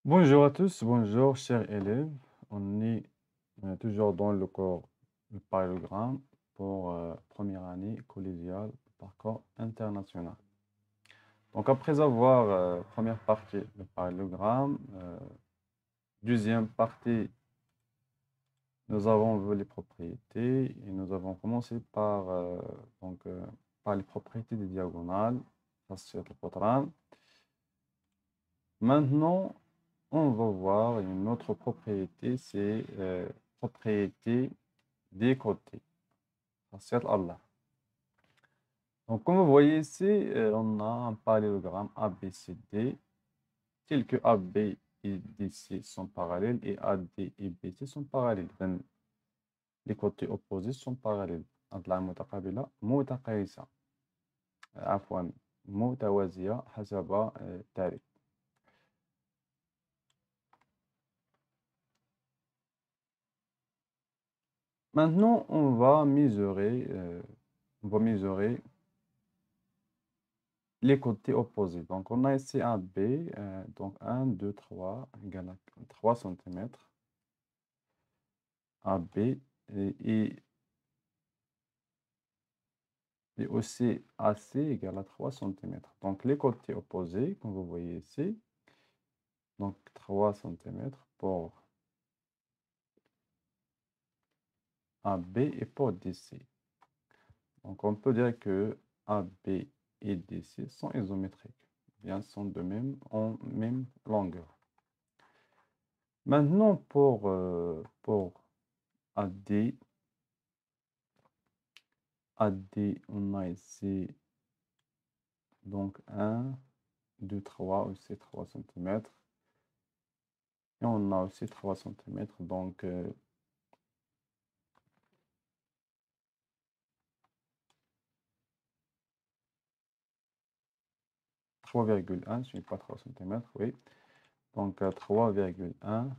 Bonjour à tous, bonjour chers élèves. On est toujours dans le cours de parallélogramme pour première année collégiale parcours international. Donc après avoir première partie le parallélogramme, deuxième partie, nous avons vu les propriétés et nous avons commencé par les propriétés des diagonales, خاصية القطران. Maintenant, on va voir une autre propriété, c'est propriété des côtés. خاصية Allah. Donc, comme vous voyez ici, on a un parallélogramme ABCD, tel que AB et DC sont parallèles et AD et BC sont parallèles. Donc, les côtés opposés sont parallèles. أضلاع متقابلة متقايسة. عفوا متوازية حسب التعريف. Maintenant, on va mesurer les côtés opposés. Donc, on a ici un B, donc 1, 2, 3, égale à 3 cm. AB et aussi AC égale à 3 cm. Donc, les côtés opposés, comme vous voyez ici, donc 3 cm pour AB et pour DC. Donc, on peut dire que AB et DC sont isométriques, bien sont en même longueur. Maintenant, pour AD, on a ici donc 1, 2, 3, aussi 3 cm. Et on a aussi 3 cm, donc 3,1, ce n'est pas 3 cm, oui. Donc 3,1,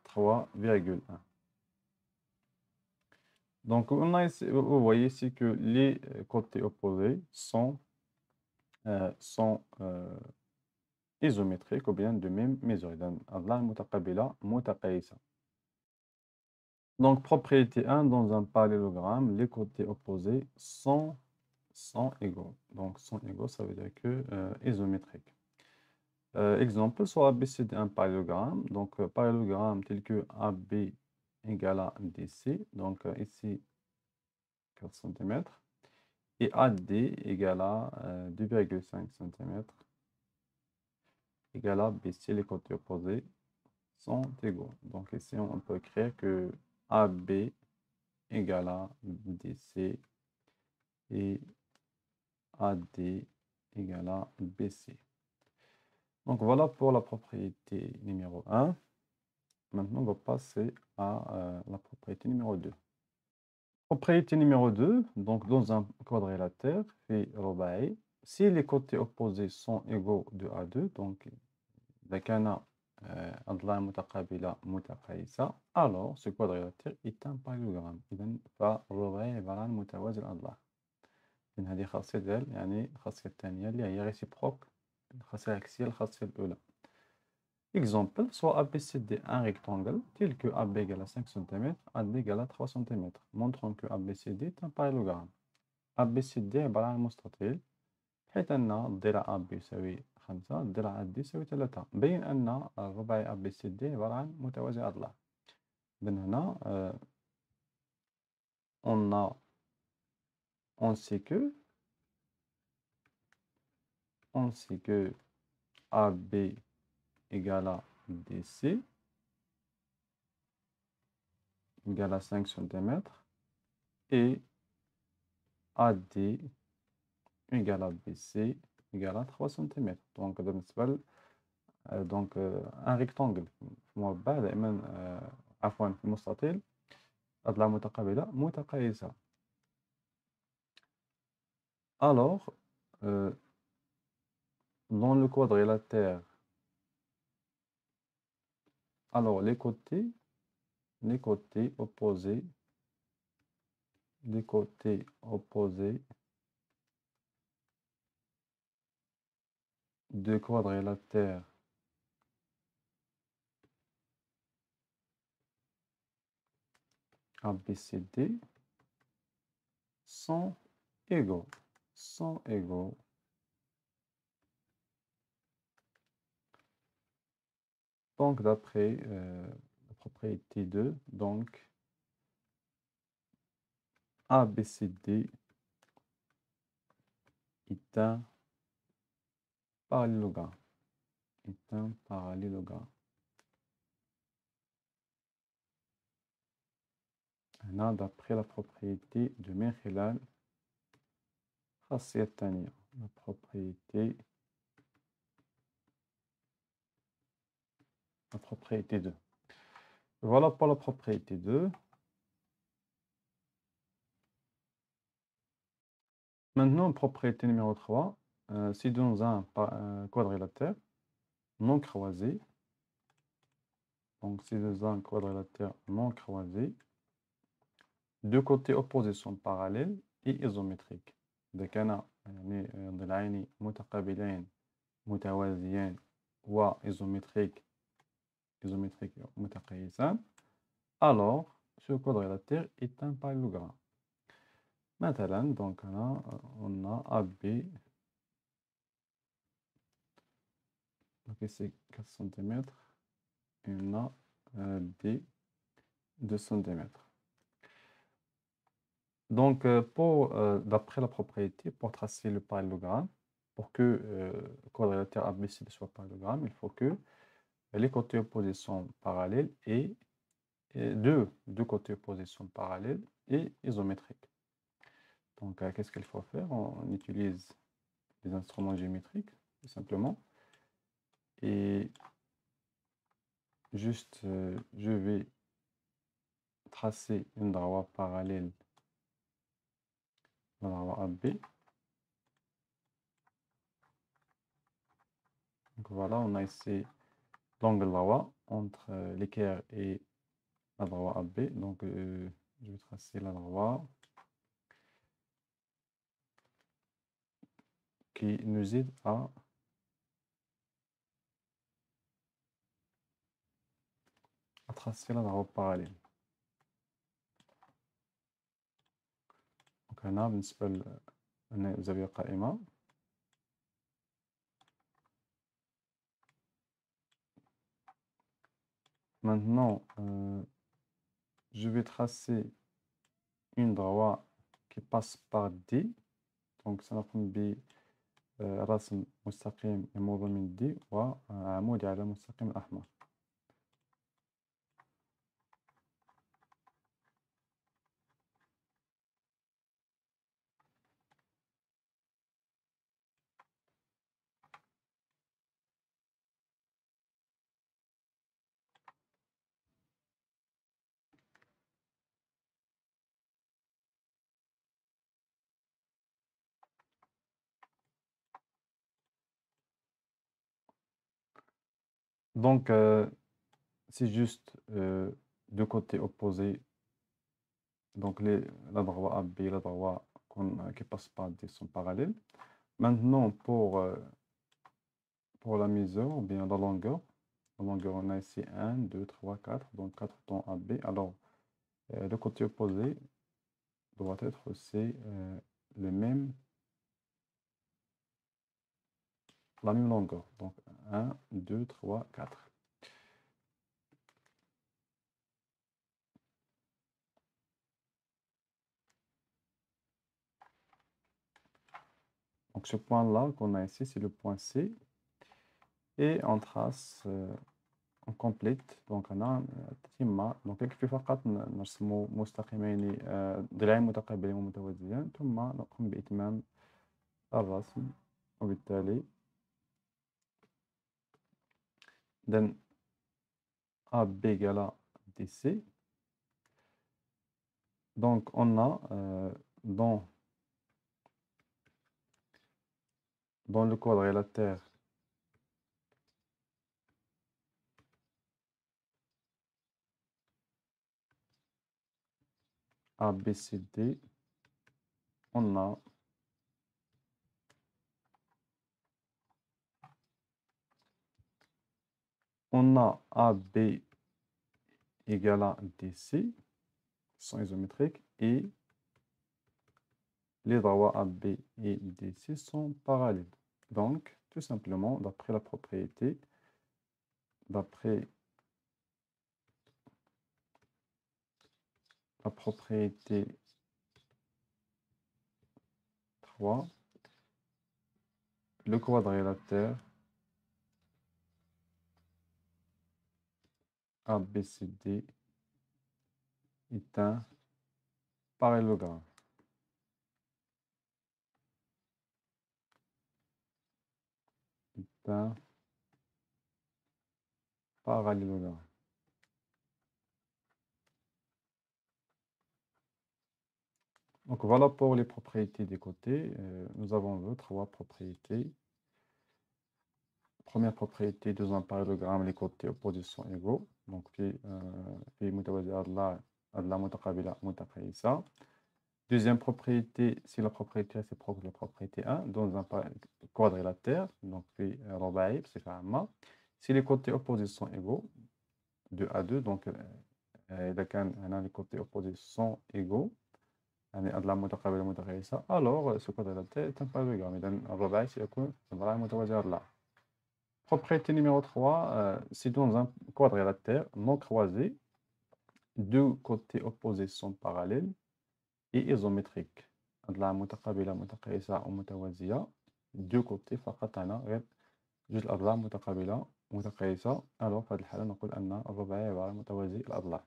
3,1. Donc on a ici, vous voyez ici que les côtés opposés sont isométriques ou bien de même mesure. أضلاع متقابلة متقايسة. Donc propriété 1, dans un parallélogramme, les côtés opposés sont égaux. Donc sont égaux, ça veut dire que isométriques. Exemple, soit ABCD un parallélogramme. Donc parallélogramme tel que AB égale à DC. Donc ici 4 cm. Et AD égale à 2,5 cm. Égale à BC, les côtés opposés sont égaux. Donc ici, on peut écrire que AB égale à DC et AD égale à BC. Donc voilà pour la propriété numéro 1. Maintenant, on va passer à la propriété numéro 2. Propriété numéro 2, donc dans un quadrilatère fait رباعي, si les côtés opposés sont égaux de à 2, donc إذا كان أضلاع متقابلة متقايسة, alors ce quadrilatère est un parallélogramme. إذن فالرباعي عبارة عن متوازي الأضلاع. إذن هذه خاصية ديال يعني الخاصية الثانية اللي هي réciproque الخاصية العكسية للخاصية الأولى. Exemple, soit ABCD un rectangle tel que AB égale à 5 cm, AD égale à 3 cm, montrant que ABCD est un parallélogramme. ABCD عبارة عن مستطيل حيث أن الضلع AB يساوي 5 الضلع AD يساوي 3. بين أن الرباعي ABCD عبارة عن متوازي أضلاع. إذن هنا on sait que AB égale à DC égale à 5 cm et AD égale à BC égale à 3 cm. Donc, un rectangle مربع دائما عفوا في المستطيل أضلاع متقابلة متقايسة. Alors, dans le quadrilatère, alors les côtés opposés deux quadrilatères ABCD sont égaux. Sont égaux. Donc, d'après la propriété 2, donc ABCD est un parallélogramme. Est un parallélogramme. هنا d'après la propriété de من خلال خاصية الثانية la propriété 2. Voilà pour la propriété 2. Maintenant, propriété numéro 3. Si dans un quadrilatère non croisé, donc si dans un quadrilatère non croisé, deux côtés opposés sont parallèles et isométriques. إذا كان يعني ضلعين متقابلين متوازيين وإيزومتريك متقايسان, alors ce quadrilatère est un parallélogramme. Maintenant, donc on a AB, donc ici 4 cm, et on a D 2 cm. Donc, d'après la propriété, pour tracer le parallélogramme, pour que le quadrilatère ABC soit parallélogramme, il faut que les côtés opposés sont parallèles et deux côtés opposés sont parallèles et isométriques. Donc, qu'est-ce qu'il faut faire? On utilise des instruments géométriques, tout simplement. Et juste, je vais tracer une droite parallèle à la droite AB. Donc voilà, on a ici l'angle droit entre l'équerre et la droite AB. Donc, je vais tracer la droite qui nous aide à tracer la droite parallèle. Donc, هنا بالنسبة للزاوية قائمة. Maintenant, je vais tracer une droite qui passe par D. Donc, سنقوم برسم مستقيم يمر من D وعمودي على مستقيم الأحمر. Donc, c'est juste deux côtés opposés. Donc, la droite AB et la droite qui passe par D sont parallèles. Maintenant, pour la mesure, ou bien la longueur, on a ici 1, 2, 3, 4, donc 4 dans AB. Alors, le côté opposé doit être aussi la même longueur. Donc, 1, 2, 3, 4. Donc, ce point-là qu'on a ici, c'est le point C. Et on trace, on complète. Donc, on a تتم. Donc, يكفي فقط نرسم مستقيمين ضلعين متقابلين ومتوازيان ثم نقوم بإتمام الرسم. وبالتالي then AB égale à DC. Donc, on a dans le quadrilatère ABCD, on a on a AB égale à DC, sont isométriques, et les droits AB et DC sont parallèles. Donc, tout simplement, d'après la propriété, d'après la propriété 3, le quadrilatère ABCD est un parallélogramme. Est un parallélogramme. Donc voilà pour les propriétés des côtés. Nous avons trois propriétés. Première propriété, dans un parallélogramme, les côtés opposés sont égaux. Donc, في متوازي أضلاع متقابلة متقايسة. Deuxième propriété, si la propriété réciproque de la propriété 1, dans un quadrilatère, donc في رباعي بصفة عامة. Si les côtés opposés sont égaux, 2 à 2, donc إذا كان هنا les côtés opposés sont égaux, يعني أضلاع متقابلة متقايسة, alors ce quadrilatère est un parallélogramme. إذا الرباعي سيكون أضلاع متوازية أضلاع. Propriété numéro 3, c'est dans un quadrilatère non croisé, deux côtés opposés sont parallèles et isométriques. أضلاع متقابلة متقايسة أو متوازية, deux côtés فقط هنا غير جوج الأضلاع متقابلة متقايسة. alors في هذه الحالة نقول أن الرباعي عبارة عن متوازي الأضلاع.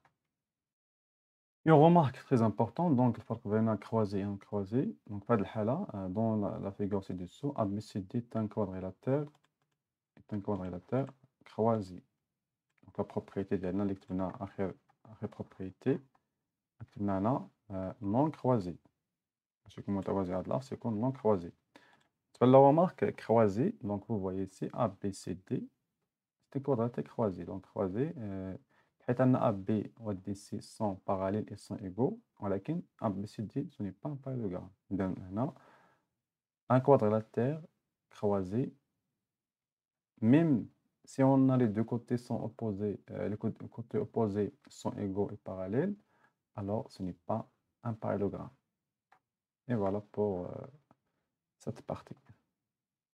Une remarque très importante, donc le فرق بين croisé et non croisé. Donc في هذه الحالة, dans la figure ci-dessous, ABCD est un quadrilatère croisé. Donc la propriété ديالنا اللي كتبنا آخر propriété كتبنا هنا non croisé. ماشي يكون متوازي هاد الأخ, سيكون non croisé. La remarque croisée, donc vous voyez ici ABCD, c'est un quadrilatère croisé. Donc croisé, حيث أن AB و DC sont parallèles et sont égaux, ولكن ABCD ce n'est pas un parallélogramme. Donc هنا un quadrilatère croisé, même si on a les deux côtés sont opposés, les côtés opposés sont égaux et parallèles, alors ce n'est pas un parallélogramme. Et voilà pour cette partie.